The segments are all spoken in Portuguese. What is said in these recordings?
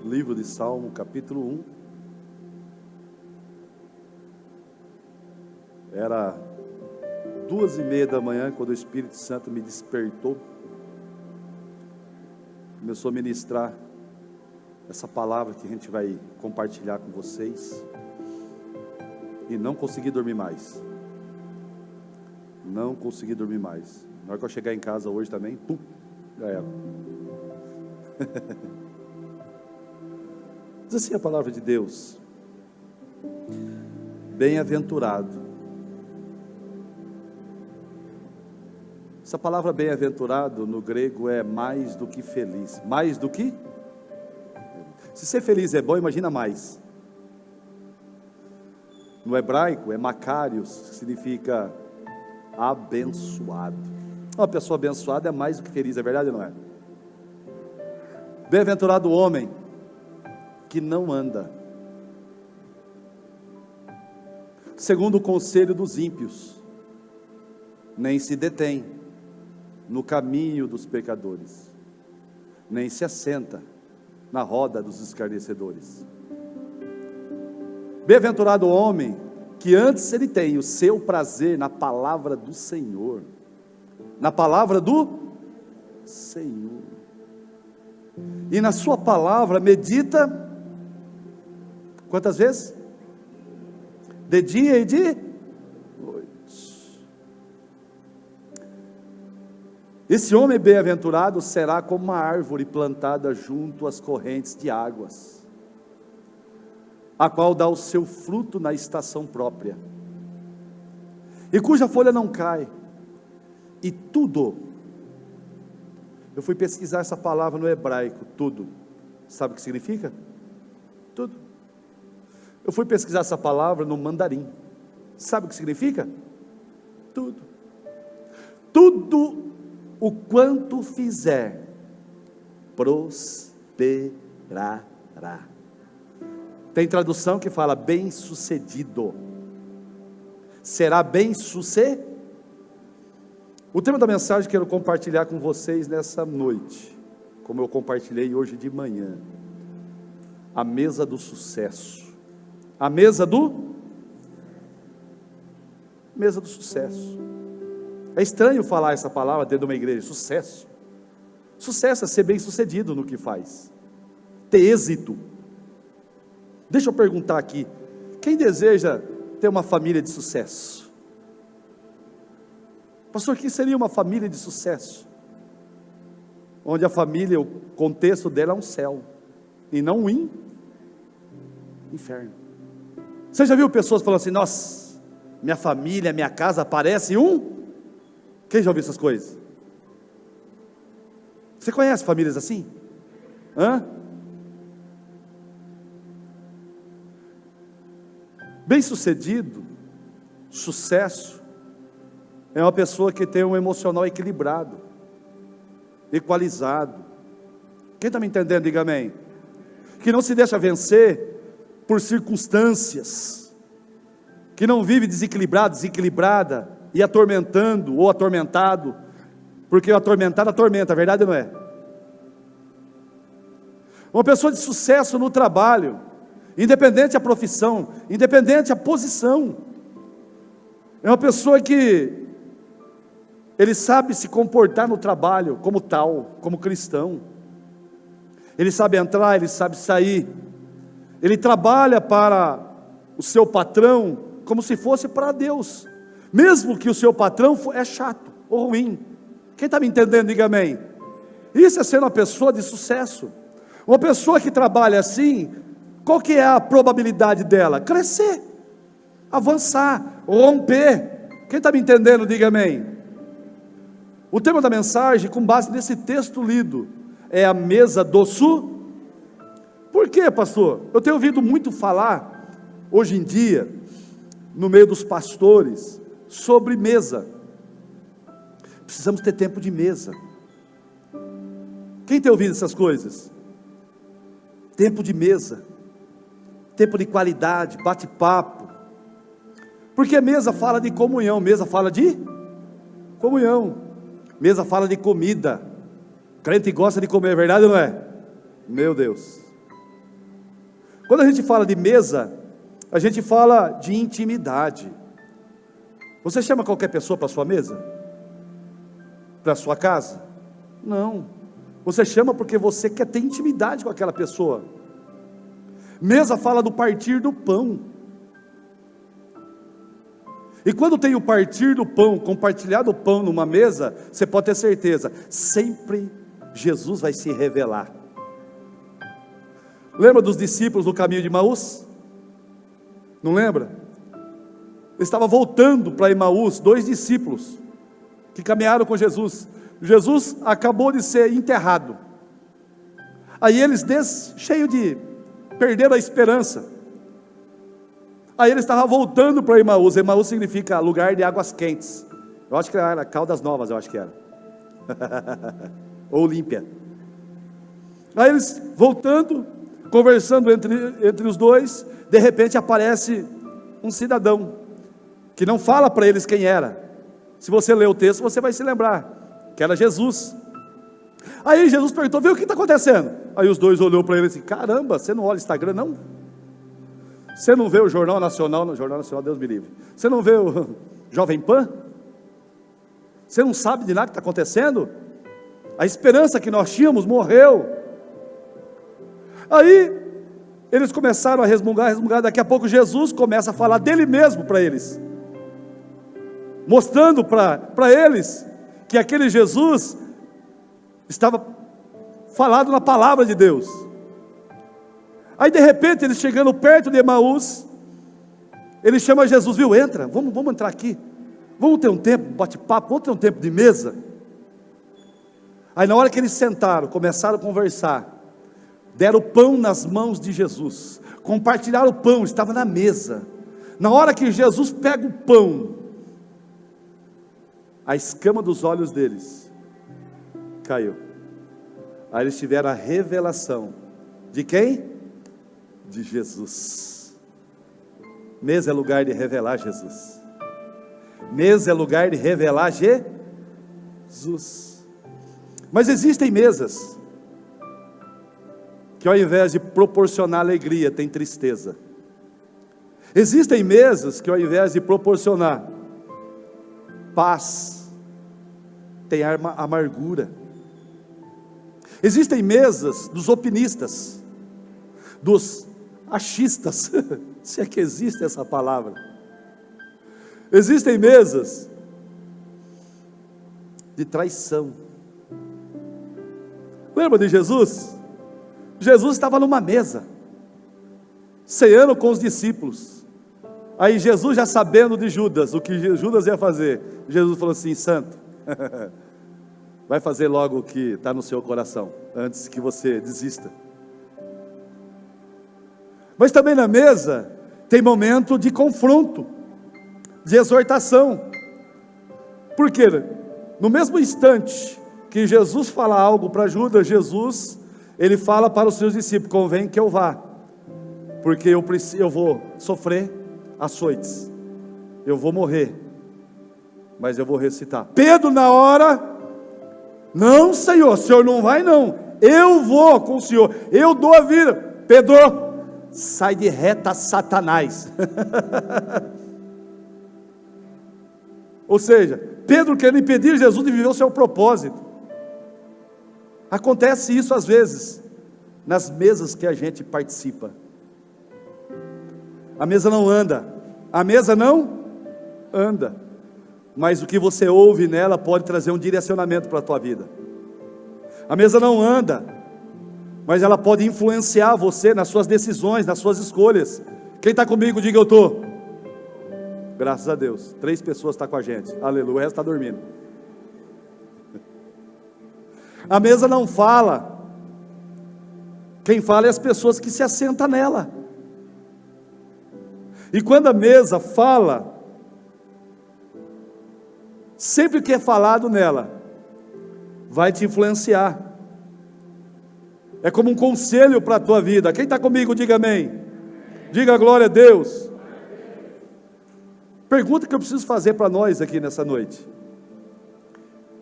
Livro de Salmo, capítulo 1. Era 2:30 da manhã, quando o Espírito Santo me despertou. Começou a ministrar essa palavra que a gente vai compartilhar com vocês. E não consegui dormir mais. Não consegui dormir mais. Na hora que eu chegar em casa hoje também, pum, já era. Diz assim a palavra de Deus: bem-aventurado. Essa palavra bem-aventurado no grego é mais do que feliz. Mais do que? Se ser feliz é bom, imagina mais. No hebraico é Macarios, que significa abençoado. Uma pessoa abençoada é mais do que feliz, é verdade ou não é? Bem-aventurado o homem que não anda segundo o conselho dos ímpios, nem se detém no caminho dos pecadores, nem se assenta na roda dos escarnecedores. Bem-aventurado o homem que antes ele tem o seu prazer na palavra do Senhor, na palavra do Senhor, e na sua palavra medita, quantas vezes? De dia e de noite. Esse homem bem-aventurado será como uma árvore plantada junto às correntes de águas, a qual dá o seu fruto na estação própria, e cuja folha não cai, e tudo. Eu fui pesquisar essa palavra no hebraico, tudo. Sabe o que significa? Tudo. Eu fui pesquisar essa palavra no mandarim. Sabe o que significa? Tudo. Tudo o quanto fizer, prosperará. Tem tradução que fala bem-sucedido. Será bem-sucedido. O tema da mensagem que eu quero compartilhar com vocês nessa noite, como eu compartilhei hoje de manhã, a mesa do sucesso. A mesa do sucesso. É estranho falar essa palavra dentro de uma igreja, sucesso. Sucesso é ser bem sucedido no que faz, ter êxito. Deixa eu perguntar aqui, quem deseja ter uma família de sucesso? Pastor, o que seria uma família de sucesso? Onde a família, o contexto dela é um céu, e não um inferno. Você já viu pessoas falando assim: nossa, minha família, minha casa parece um... Quem já ouviu essas coisas? Você conhece famílias assim? Bem-sucedido, sucesso, é uma pessoa que tem um emocional equilibrado, equalizado. Quem está me entendendo, diga amém. Que não se deixa vencer por circunstâncias, que não vive desequilibrado, desequilibrada, e atormentando ou atormentado, porque o atormentado atormenta, a verdade não é? Uma pessoa de sucesso no trabalho, independente da profissão, independente da posição, é uma pessoa que ele sabe se comportar no trabalho como tal, como cristão. Ele sabe entrar, ele sabe sair. Ele trabalha para o seu patrão como se fosse para Deus, mesmo que o seu patrão é chato ou ruim. Quem está me entendendo, diga amém. Isso é ser uma pessoa de sucesso. Uma pessoa que trabalha assim, qual que é a probabilidade dela? Crescer, avançar, romper. Quem está me entendendo, diga amém. O tema da mensagem, com base nesse texto lido, é a mesa do sucesso. Por quê, pastor? Eu tenho ouvido muito falar, hoje em dia, no meio dos pastores, sobre mesa. Precisamos ter tempo de mesa. Quem tem ouvido essas coisas? Tempo de mesa, tempo de qualidade, bate-papo. Porque mesa fala de comunhão, mesa fala de comunhão, mesa fala de comida. Crente gosta de comer, é verdade ou não é? Meu Deus. Quando a gente fala de mesa, a gente fala de intimidade. Você chama qualquer pessoa para a sua mesa? Para a sua casa? Não. Você chama porque você quer ter intimidade com aquela pessoa. Mesa fala do partir do pão. E quando tem o partir do pão, compartilhar do pão numa mesa, você pode ter certeza, sempre Jesus vai se revelar. Lembra dos discípulos no caminho de Emaús? Não lembra? Estava voltando para Emaús, 2 discípulos que caminharam com Jesus. Jesus acabou de ser enterrado. Aí eles, cheios de perderam a esperança. Aí ele estava voltando para Emaús. Emaús significa lugar de águas quentes. Eu acho que era Caldas Novas, eu acho que era. Ou Olímpia. Aí eles voltando, conversando entre os dois, de repente aparece um cidadão, que não fala para eles quem era. Se você ler o texto, você vai se lembrar, que era Jesus. Aí Jesus perguntou, viu o que está acontecendo? Aí os dois olhou para ele e disse, caramba, você não olha o Instagram não? Você não vê o Jornal Nacional, Deus me livre. Você não vê o Jovem Pan? Você não sabe de nada que está acontecendo? A esperança que nós tínhamos morreu. Aí, eles começaram a resmungar, daqui a pouco Jesus começa a falar dele mesmo para eles. Mostrando para eles, que aquele Jesus, estava falado na palavra de Deus. Aí de repente, eles chegando perto de Emaús, ele chama Jesus, viu, entra, vamos entrar aqui, vamos ter um tempo, bate-papo, vamos ter um tempo de mesa. Aí na hora que eles sentaram, começaram a conversar, deram o pão nas mãos de Jesus, compartilharam o pão, estava na mesa. Na hora que Jesus pega o pão, a escama dos olhos deles caiu. Aí eles tiveram a revelação, de quem? De Jesus. Mesa é lugar de revelar Jesus. Mesa é lugar de revelar Jesus. Mas existem mesas que ao invés de proporcionar alegria, tem tristeza. Existem mesas que ao invés de proporcionar paz, tem amargura. Existem mesas dos opinistas, dos achistas, se é que existe essa palavra. Existem mesas de traição. Lembra de Jesus? Jesus estava numa mesa, ceando com os discípulos. Aí Jesus, já sabendo de Judas, o que Judas ia fazer, Jesus falou assim, santo, vai fazer logo o que está no seu coração, antes que você desista. Mas também na mesa, tem momento de confronto, de exortação. Por quê? No mesmo instante que Jesus fala algo para Judas, ele fala para os seus discípulos, convém que eu vá, porque eu vou sofrer açoites, eu vou morrer, mas eu vou ressuscitar. Pedro na hora, não Senhor, o Senhor não vai não, eu vou com o Senhor, eu dou a vida. Pedro, sai de reta, Satanás. Ou seja, Pedro querendo impedir Jesus de viver o seu propósito. Acontece isso às vezes, nas mesas que a gente participa. A mesa não anda, mas o que você ouve nela pode trazer um direcionamento para a tua vida. A mesa não anda, mas ela pode influenciar você nas suas decisões, nas suas escolhas. Quem está comigo, diga eu estou. Graças a Deus, 3 pessoas estão com a gente, aleluia, o resto está dormindo. A mesa não fala, quem fala é as pessoas que se assentam nela. E quando a mesa fala, sempre que é falado nela, vai te influenciar. É como um conselho para a tua vida. Quem está comigo, diga amém. Diga glória a Deus. Pergunta que eu preciso fazer para nós aqui nessa noite: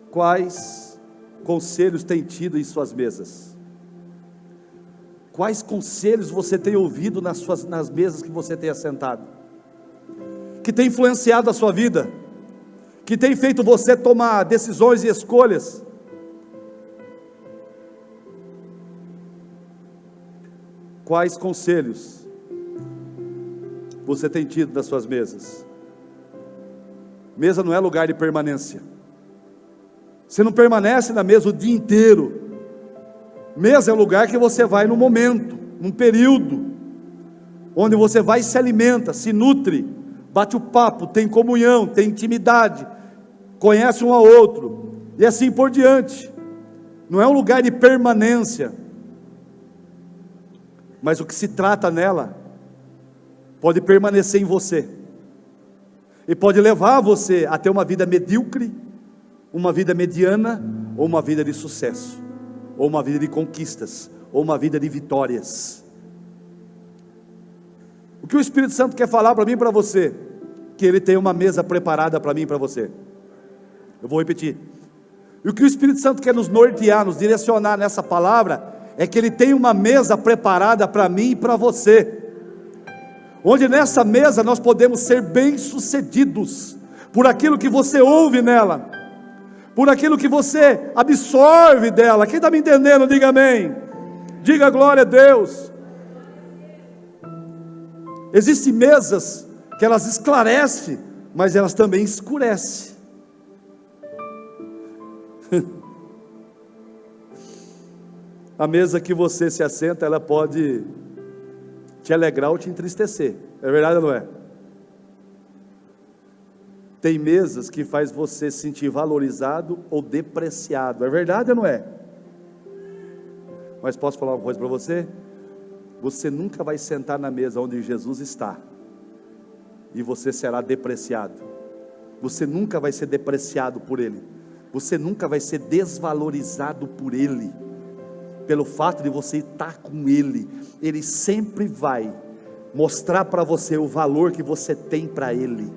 quais conselhos tem tido em suas mesas? Quais conselhos você tem ouvido nas mesas que você tem assentado, que tem influenciado a sua vida, que tem feito você tomar decisões e escolhas? Quais conselhos você tem tido nas suas mesas? Mesa não é lugar de permanência. Você não permanece na mesa o dia inteiro. Mesa é o lugar que você vai no momento, num período, onde você vai e se alimenta, se nutre, bate o papo, tem comunhão, tem intimidade, conhece um ao outro, e assim por diante. Não é um lugar de permanência, mas o que se trata nela, pode permanecer em você, e pode levar você a ter uma vida medíocre, uma vida mediana, ou uma vida de sucesso, ou uma vida de conquistas, ou uma vida de vitórias. O que o Espírito Santo quer falar para mim e para você? Que Ele tem uma mesa preparada para mim e para você. Eu vou repetir. E o que o Espírito Santo quer nos nortear, nos direcionar nessa palavra, é que Ele tem uma mesa preparada para mim e para você, onde nessa mesa nós podemos ser bem-sucedidos, por aquilo que você ouve nela, por aquilo que você absorve dela. Quem está me entendendo, diga amém, diga glória a Deus. Existem mesas que elas esclarecem, mas elas também escurecem. A mesa que você se assenta, ela pode te alegrar ou te entristecer, é verdade ou não é? Tem mesas que faz você se sentir valorizado ou depreciado, é verdade ou não é? Mas posso falar uma coisa para você? Você nunca vai sentar na mesa onde Jesus está, e você será depreciado. Você nunca vai ser depreciado por Ele, você nunca vai ser desvalorizado por Ele, pelo fato de você estar com Ele. Ele sempre vai mostrar para você o valor que você tem para Ele.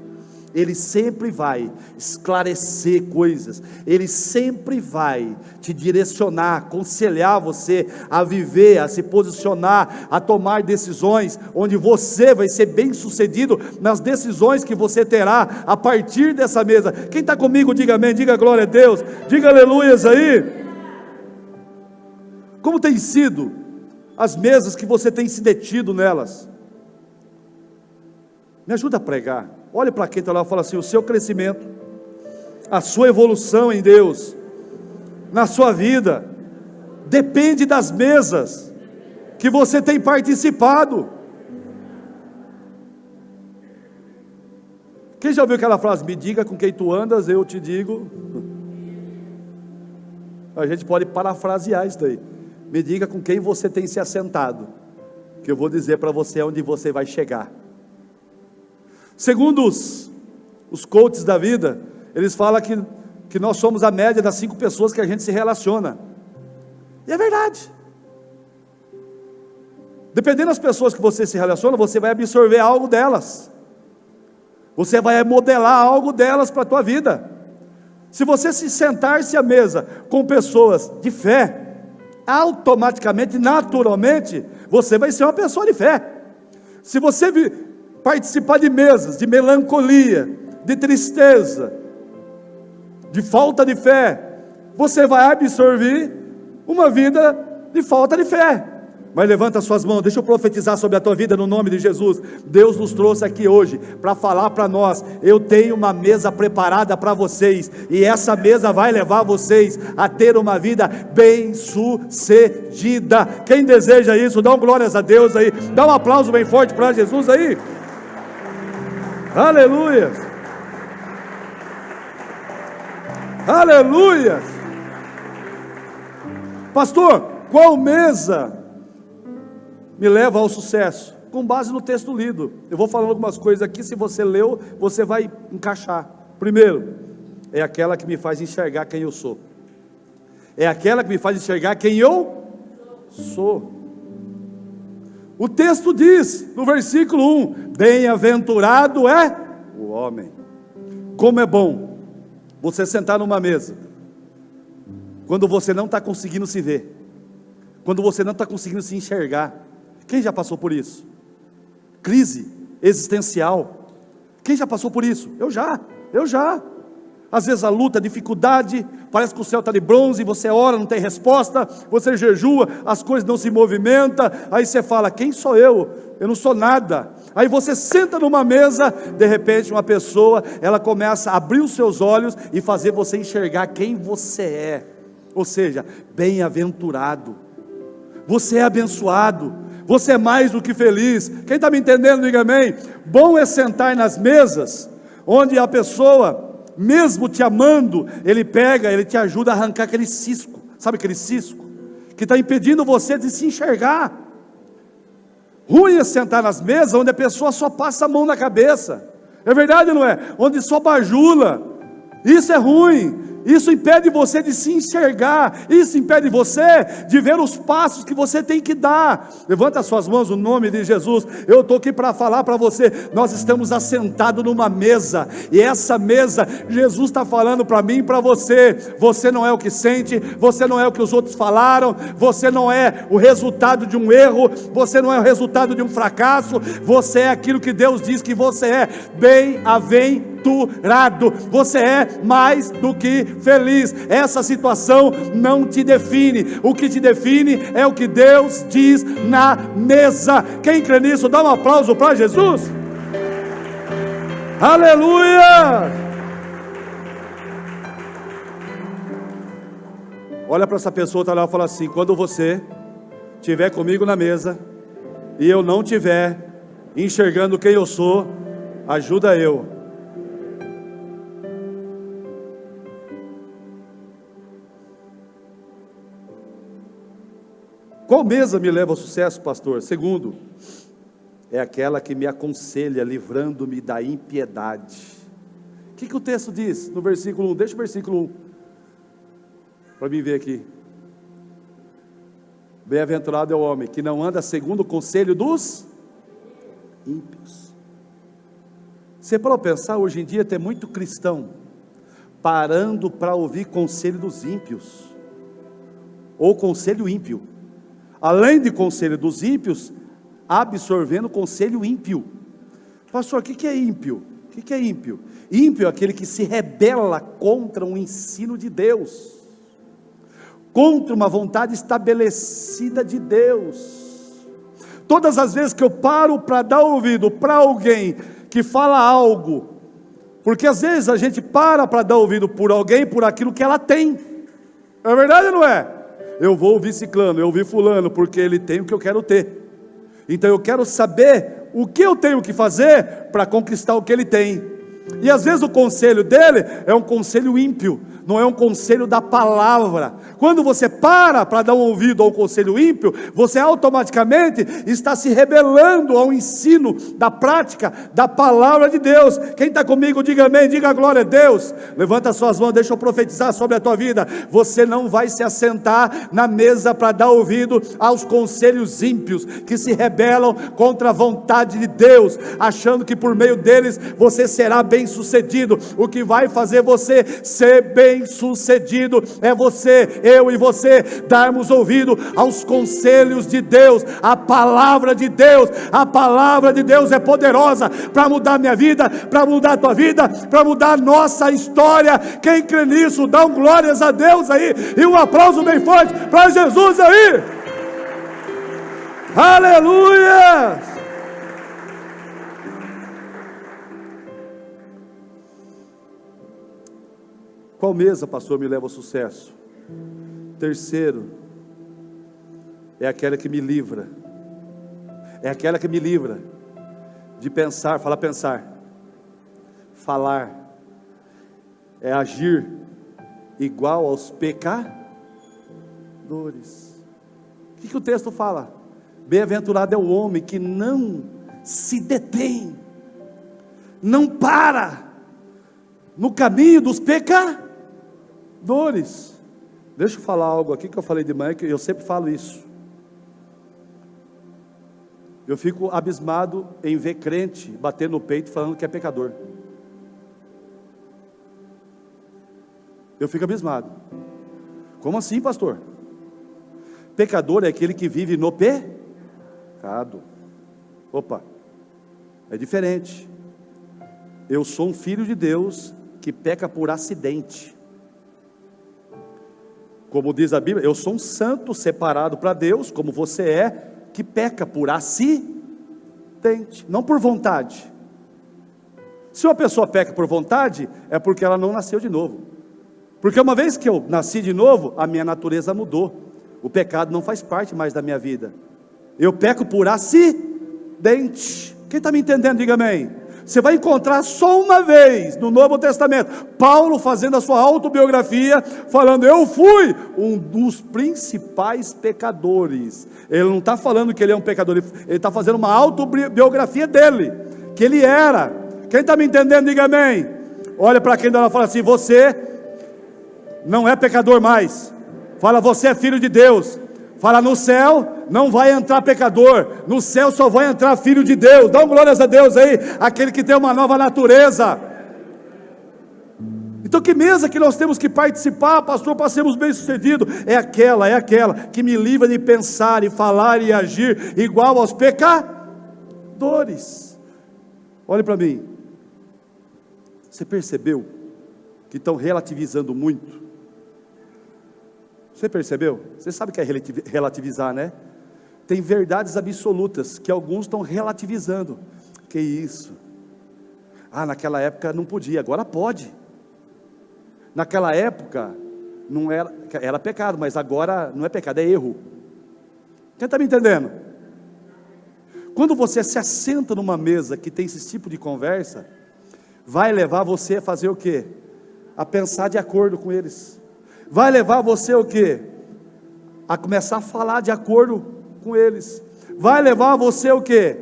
Ele sempre vai esclarecer coisas, Ele sempre vai te direcionar, aconselhar você a viver, a se posicionar, a tomar decisões, onde você vai ser bem sucedido nas decisões que você terá a partir dessa mesa. Quem está comigo, diga amém, diga glória a Deus, diga aleluias aí. Como tem sido as mesas que você tem se detido nelas? Me ajuda a pregar. Olhe para quem está lá e fala assim: o seu crescimento, a sua evolução em Deus, na sua vida, depende das mesas que você tem participado. Quem já ouviu aquela frase: me diga com quem tu andas, eu te digo? A gente pode parafrasear isso daí. Me diga com quem você tem se assentado, que eu vou dizer para você onde você vai chegar. Segundo os coaches da vida, eles falam que nós somos a média das 5 pessoas que a gente se relaciona. E é verdade. Dependendo das pessoas que você se relaciona, você vai absorver algo delas. Você vai modelar algo delas para a tua vida. Se você se sentar-se à mesa com pessoas de fé, automaticamente, naturalmente, você vai ser uma pessoa de fé. Se você participar de mesas de melancolia, de tristeza, de falta de fé, você vai absorver uma vida de falta de fé. Mas levanta suas mãos, deixa eu profetizar sobre a tua vida no nome de Jesus. Deus nos trouxe aqui hoje para falar para nós: eu tenho uma mesa preparada para vocês, e essa mesa vai levar vocês a ter uma vida bem sucedida. Quem deseja isso, dá um glórias a Deus aí, dá um aplauso bem forte para Jesus aí. Aleluia, aleluia. Pastor, qual mesa me leva ao sucesso? Com base no texto lido, eu vou falando algumas coisas aqui, se você leu, você vai encaixar. Primeiro, é aquela que me faz enxergar quem eu sou, é aquela que me faz enxergar quem eu sou. O texto diz, no versículo 1, bem-aventurado é o homem. Como é bom você sentar numa mesa, quando você não está conseguindo se ver, quando você não está conseguindo se enxergar. Quem já passou por isso? Crise existencial. Quem já passou por isso? Eu já. Às vezes a luta, a dificuldade, parece que o céu está de bronze, você ora, não tem resposta, você jejua, as coisas não se movimentam, aí você fala, quem sou eu? Eu não sou nada. Aí você senta numa mesa, de repente uma pessoa, ela começa a abrir os seus olhos e fazer você enxergar quem você é. Ou seja, bem-aventurado, você é abençoado, você é mais do que feliz. Quem está me entendendo, diga amém. Bom é sentar nas mesas, onde a pessoa, mesmo te amando, ele te ajuda a arrancar aquele cisco, sabe aquele cisco? Que está impedindo você de se enxergar. Ruim é sentar nas mesas, onde a pessoa só passa a mão na cabeça, é verdade ou não é? Onde só bajula, isso é ruim. Isso impede você de se enxergar, isso impede você de ver os passos que você tem que dar. Levanta as suas mãos no nome de Jesus. Eu estou aqui para falar para você, nós estamos assentados numa mesa, e essa mesa, Jesus está falando para mim e para você. Você não é o que sente, você não é o que os outros falaram, você não é o resultado de um erro, você não é o resultado de um fracasso, você é aquilo que Deus diz que você é, bem-aventurado. Você é mais do que feliz. Essa situação não te define, o que te define é o que Deus diz na mesa. Quem crê nisso, dá um aplauso para Jesus. Aleluia! Olha para essa pessoa, está lá e fala assim, quando você estiver comigo na mesa, e eu não estiver enxergando quem eu sou, ajuda eu. Qual mesa me leva ao sucesso, pastor? Segundo, é aquela que me aconselha, livrando-me da impiedade. O que o texto diz no versículo 1? Deixa o versículo 1 para mim ver aqui. Bem-aventurado é o homem que não anda segundo o conselho dos ímpios. Você pode pensar, hoje em dia tem muito cristão parando para ouvir conselho dos ímpios, ou conselho ímpio. Além de conselho dos ímpios, absorvendo conselho ímpio. Pastor, o que é ímpio? O que é ímpio? Ímpio é aquele que se rebela contra o ensino de Deus, contra uma vontade estabelecida de Deus. Todas as vezes que eu paro para dar ouvido para alguém que fala algo, porque às vezes a gente para dar ouvido por alguém, por aquilo que ela tem, é verdade ou não é? Eu vou ouvir ciclano, eu ouvi fulano, porque ele tem o que eu quero ter. Então eu quero saber o que eu tenho que fazer para conquistar o que ele tem. E às vezes o conselho dele é um conselho ímpio, não é um conselho da palavra. Quando você para dar um ouvido ao conselho ímpio, você automaticamente está se rebelando ao ensino da prática da palavra de Deus. Quem está comigo, diga amém, diga glória a Deus. Levanta suas mãos, deixa eu profetizar sobre a tua vida. Você não vai se assentar na mesa para dar ouvido aos conselhos ímpios, que se rebelam contra a vontade de Deus, achando que por meio deles você será bem sucedido. O que vai fazer você ser bem sucedido é você, eu e você darmos ouvido aos conselhos de Deus, a palavra de Deus. A palavra de Deus é poderosa para mudar minha vida, para mudar a tua vida, para mudar a nossa história. Quem crê nisso, dá um glórias a Deus aí, e um aplauso bem forte para Jesus aí. Aleluia! Qual mesa, pastor, me leva ao sucesso? Terceiro, é aquela que me livra. É aquela que me livra de pensar, falar, é agir igual aos pecadores. O que o texto fala? Bem-aventurado é o homem que não se detém, não para no caminho dos pecadores. Deixa eu falar algo aqui que eu falei de manhã, que eu sempre falo isso. Eu fico abismado em ver crente bater no peito falando que é pecador. Eu fico abismado. Como assim, pastor? Pecador é aquele que vive no pecado. Opa, é diferente. Eu sou um filho de Deus que peca por acidente. Como diz a Bíblia, eu sou um santo separado para Deus, como você é, que peca por acidente, não por vontade. Se uma pessoa peca por vontade, é porque ela não nasceu de novo. Porque uma vez que eu nasci de novo, a minha natureza mudou. O pecado não faz parte mais da minha vida. Eu peco por acidente. Quem está me entendendo, diga amém. Você vai encontrar só uma vez no Novo Testamento Paulo fazendo a sua autobiografia, falando: eu fui um dos principais pecadores. Ele não está falando que ele é um pecador, ele está fazendo uma autobiografia dele, que ele era. Quem está me entendendo, diga amém. Olha para quem ela fala assim: você não é pecador mais. Fala: você é filho de Deus. Fala: no céu não vai entrar pecador, no céu só vai entrar filho de Deus. Dá glórias a Deus aí, aquele que tem uma nova natureza. Então que mesa que nós temos que participar, pastor, para sermos bem-sucedidos? É aquela que me livra de pensar e falar e agir igual aos pecadores. Olhe para mim. Você percebeu que estão relativizando muito? Você percebeu? Você sabe o que é relativizar, né? Tem verdades absolutas que alguns estão relativizando. Que isso? Ah, naquela época não podia, agora pode. Naquela época não era pecado, mas agora não é pecado, é erro. Quem está me entendendo? Quando você se assenta numa mesa que tem esse tipo de conversa, vai levar você a fazer o quê? A pensar de acordo com eles. Vai levar você o quê? A começar a falar de acordo com eles. Vai levar você o quê?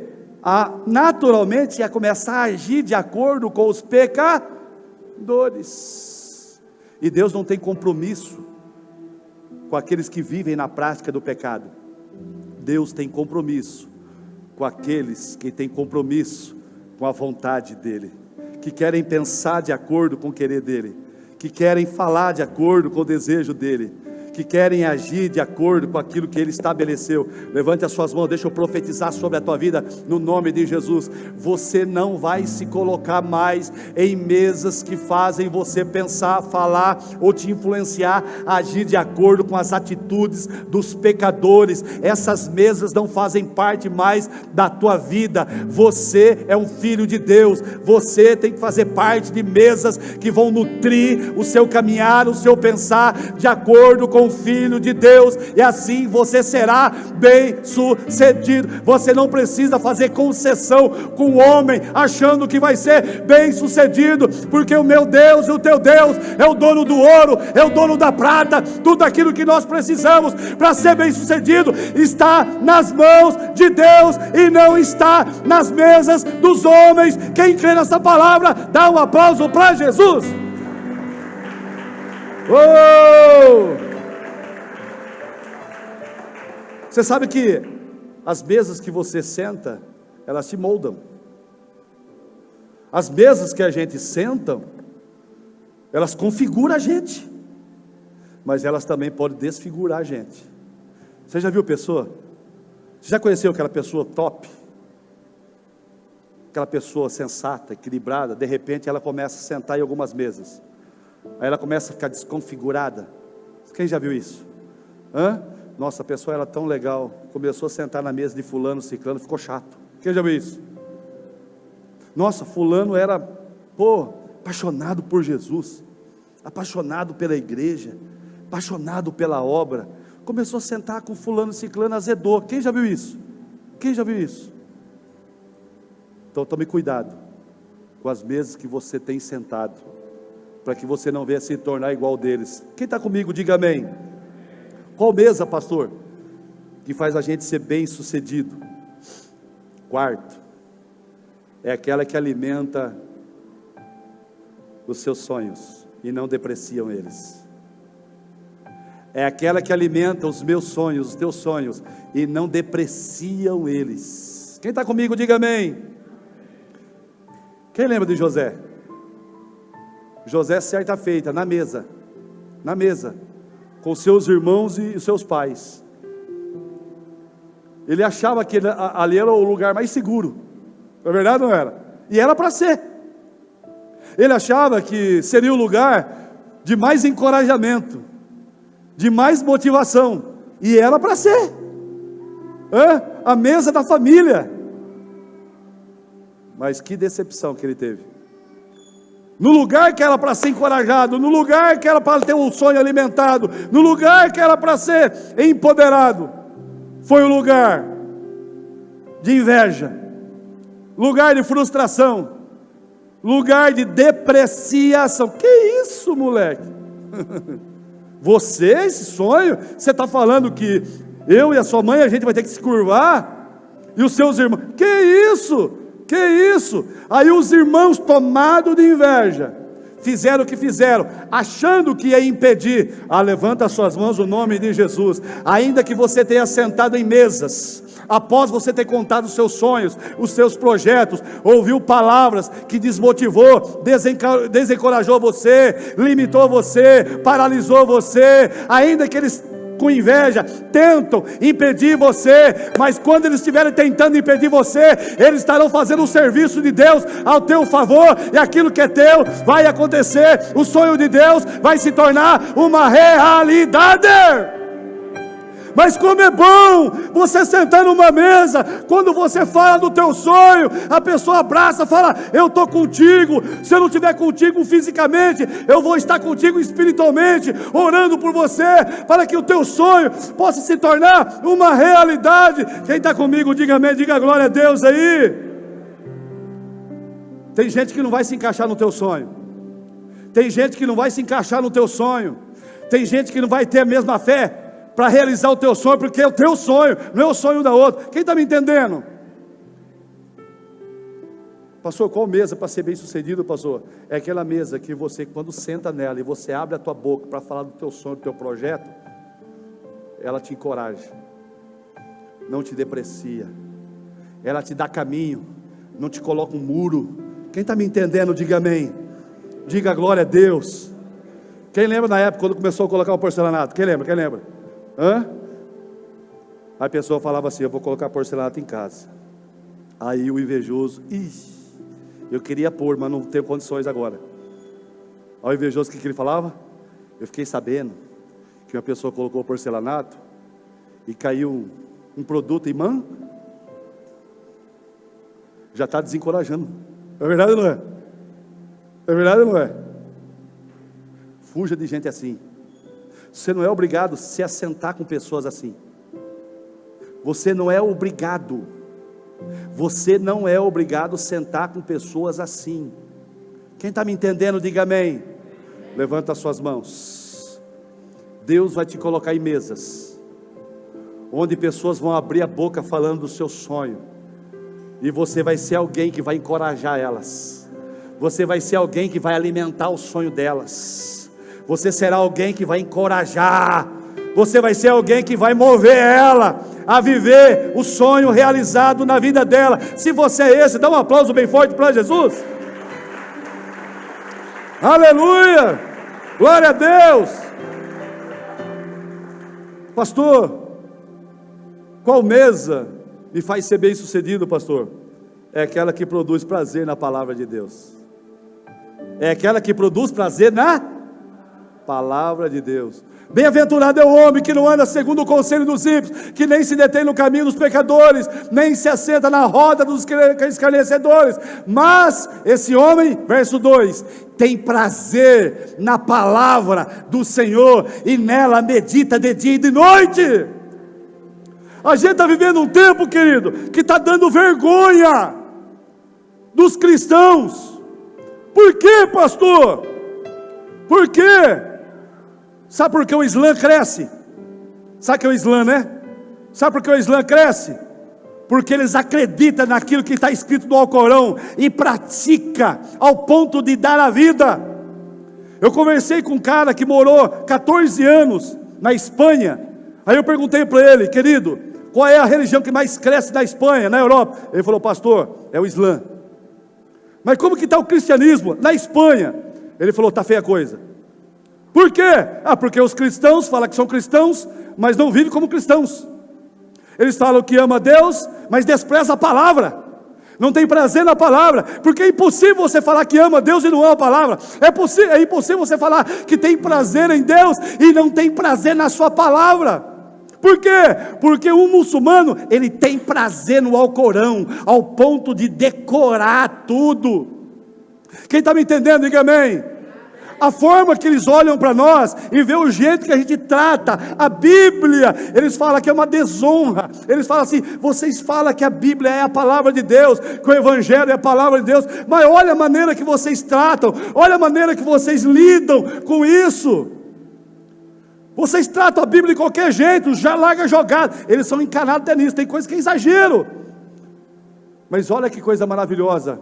Naturalmente a começar a agir de acordo com os pecadores. E Deus não tem compromisso com aqueles que vivem na prática do pecado. Deus tem compromisso com aqueles que têm compromisso com a vontade dEle, que querem pensar de acordo com o querer dEle, que querem falar de acordo com o desejo dEle, que querem agir de acordo com aquilo que Ele estabeleceu. Levante as suas mãos, deixa eu profetizar sobre a tua vida, no nome de Jesus. Você não vai se colocar mais em mesas que fazem você pensar, falar ou te influenciar a agir de acordo com as atitudes dos pecadores. Essas mesas não fazem parte mais da tua vida. Você é um filho de Deus, você tem que fazer parte de mesas que vão nutrir o seu caminhar, o seu pensar de acordo com o Filho de Deus, e assim você será bem sucedido. Você não precisa fazer concessão com o homem, achando que vai ser bem sucedido, porque o meu Deus e o teu Deus é o dono do ouro, é o dono da prata. Tudo aquilo que nós precisamos para ser bem sucedido está nas mãos de Deus, e não está nas mesas dos homens. Quem crê nessa palavra, dá um aplauso para Jesus. Oh! Você sabe que as mesas que você senta, elas te moldam. As mesas que a gente senta, elas configuram a gente, mas elas também podem desfigurar a gente. Você já viu pessoa? Você já conheceu aquela pessoa top? Aquela pessoa sensata, equilibrada, de repente ela começa a sentar em algumas mesas, aí ela começa a ficar desconfigurada. Quem já viu isso? Nossa, a pessoa era tão legal, começou a sentar na mesa de fulano, ciclano, ficou chato. Quem já viu isso? Nossa, fulano era, apaixonado por Jesus, apaixonado pela igreja, apaixonado pela obra. Começou a sentar com fulano, ciclano, azedou. Quem já viu isso? Quem já viu isso? Então tome cuidado com as mesas que você tem sentado, para que você não venha se tornar igual deles. Quem está comigo, diga amém. Qual mesa, pastor, que faz a gente ser bem sucedido? Quarto, é aquela que alimenta os seus sonhos e não depreciam eles. É aquela que alimenta os meus sonhos, os teus sonhos, e não depreciam eles. Quem está comigo, diga amém. Quem lembra de José? José, certa feita, na mesa, com seus irmãos e seus pais, Ele achava que ali era o lugar mais seguro. Não é verdade ou não era? E era para ser. Ele achava que seria o lugar de mais encorajamento, de mais motivação. E era para ser. A mesa da família. Mas que decepção que ele teve. No lugar que era para ser encorajado, no lugar que era para ter um sonho alimentado, no lugar que era para ser empoderado, foi o lugar de inveja, lugar de frustração, lugar de depreciação. Que isso, moleque? Você, esse sonho, você está falando que eu e a sua mãe, a gente vai ter que se curvar? E os seus irmãos, que isso? Que isso? Aí os irmãos, tomados de inveja, fizeram o que fizeram, achando que ia impedir. Levanta as suas mãos, o nome de Jesus. Ainda que você tenha sentado em mesas, após você ter contado os seus sonhos, os seus projetos, ouviu palavras que desmotivou, desencorajou você, limitou você, paralisou você, ainda que eles com inveja tentam impedir você, mas quando eles estiverem tentando impedir você, eles estarão fazendo um serviço de Deus ao teu favor, e aquilo que é teu vai acontecer. O sonho de Deus vai se tornar uma realidade. Mas como é bom você sentar numa mesa, quando você fala do teu sonho, a pessoa abraça, fala: eu estou contigo. Se eu não estiver contigo fisicamente, eu vou estar contigo espiritualmente, orando por você, para que o teu sonho possa se tornar uma realidade. Quem está comigo, diga amém, diga glória a Deus aí. Tem gente que não vai se encaixar no teu sonho, tem gente que não vai se encaixar no teu sonho, tem gente que não vai ter a mesma fé para realizar o teu sonho, porque é o teu sonho, não é o sonho da outra. Quem está me entendendo? Pastor, qual mesa para ser bem sucedido, pastor? É aquela mesa que você, quando senta nela e você abre a tua boca para falar do teu sonho, do teu projeto, ela te encoraja, não te deprecia, ela te dá caminho, não te coloca um muro. Quem está me entendendo, diga amém, diga glória a Deus. Quem lembra na época quando começou a colocar o porcelanato? Quem lembra? Quem lembra? Aí a pessoa falava assim: eu vou colocar porcelanato em casa. Aí o invejoso: eu queria pôr, mas não tenho condições agora. Aí o invejoso, o que ele falava? Eu fiquei sabendo que uma pessoa colocou porcelanato e caiu um produto e já está desencorajando. É verdade ou não é? É verdade ou não é? Fuja de gente assim. Você não é obrigado a se assentar com pessoas assim. Você não é obrigado. Você não é obrigado a sentar com pessoas assim. Quem está me entendendo, diga amém. Levanta as suas mãos. Deus vai te colocar em mesas onde pessoas vão abrir a boca falando do seu sonho, e você vai ser alguém que vai encorajar elas. Você vai ser alguém que vai alimentar o sonho delas. Você será alguém que vai encorajar. Você vai ser alguém que vai mover ela a viver o sonho realizado na vida dela. Se você é esse, dá um aplauso bem forte para Jesus. Aleluia, glória a Deus. Pastor, qual mesa me faz ser bem sucedido, pastor? É aquela que produz prazer na palavra de Deus. É aquela que produz prazer na palavra de Deus. Bem-aventurado é o homem que não anda segundo o conselho dos ímpios, que nem se detém no caminho dos pecadores, nem se assenta na roda dos escarnecedores, mas esse homem, verso 2, tem prazer na palavra do Senhor, e nela medita de dia e de noite. A gente está vivendo um tempo, querido, que está dando vergonha dos cristãos. Por quê, pastor? Por quê? Sabe por que o Islã cresce? Sabe o que é o Islã, né? Sabe por que o Islã cresce? Porque eles acreditam naquilo que está escrito no Alcorão e pratica ao ponto de dar a vida. Eu conversei com um cara que morou 14 anos na Espanha. Aí eu perguntei para ele: querido, qual é a religião que mais cresce na Espanha, na Europa? Ele falou: pastor, é o Islã. Mas como que está o cristianismo na Espanha? Ele falou: está feia a coisa. Por quê? Porque os cristãos falam que são cristãos, mas não vivem como cristãos. Eles falam que ama a Deus, mas despreza a palavra. Não tem prazer na palavra, porque é impossível você falar que ama Deus e não ama a palavra. É impossível você falar que tem prazer em Deus e não tem prazer na sua palavra. Por quê? Porque o muçulmano, ele tem prazer no Alcorão, ao ponto de decorar tudo. Quem está me entendendo, diga amém. A forma que eles olham para nós e vê o jeito que a gente trata a Bíblia, eles falam que é uma desonra. Eles falam assim: vocês falam que a Bíblia é a palavra de Deus, que o Evangelho é a palavra de Deus, mas olha a maneira que vocês tratam, olha a maneira que vocês lidam com isso. Vocês tratam a Bíblia de qualquer jeito, já larga jogada. Eles são encanados até nisso, tem coisa que é exagero. Mas olha que coisa maravilhosa.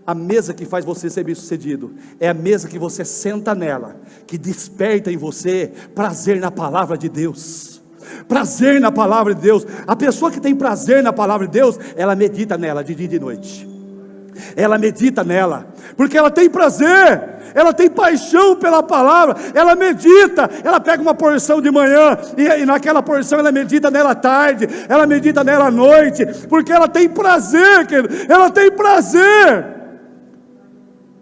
A mesa que faz você ser bem-sucedido é a mesa que você senta nela, que desperta em você prazer na palavra de Deus. Prazer na palavra de Deus. A pessoa que tem prazer na palavra de Deus, ela medita nela de dia e de noite. Ela medita nela, porque ela tem prazer, ela tem paixão pela palavra, ela medita, ela pega uma porção de manhã, e naquela porção ela medita nela à tarde, ela medita nela à noite, porque ela tem prazer, querido, ela tem prazer.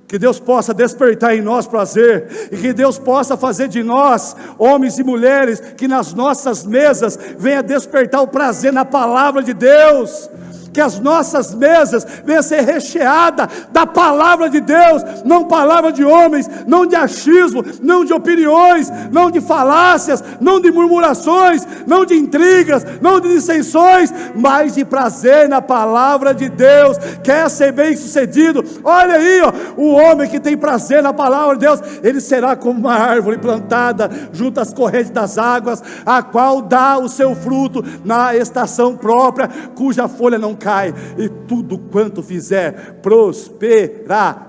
Que Deus possa despertar em nós prazer, e que Deus possa fazer de nós, homens e mulheres, que nas nossas mesas venha despertar o prazer na palavra de Deus. Que as nossas mesas venham a ser recheadas da palavra de Deus, não palavra de homens, não de achismo, não de opiniões, não de falácias, não de murmurações, não de intrigas, não de dissensões, mas de prazer na palavra de Deus. Quer ser bem sucedido? Olha aí, ó, o homem que tem prazer na palavra de Deus, ele será como uma árvore plantada junto às correntes das águas, a qual dá o seu fruto na estação própria, cuja folha não cai, e tudo quanto fizer prosperará.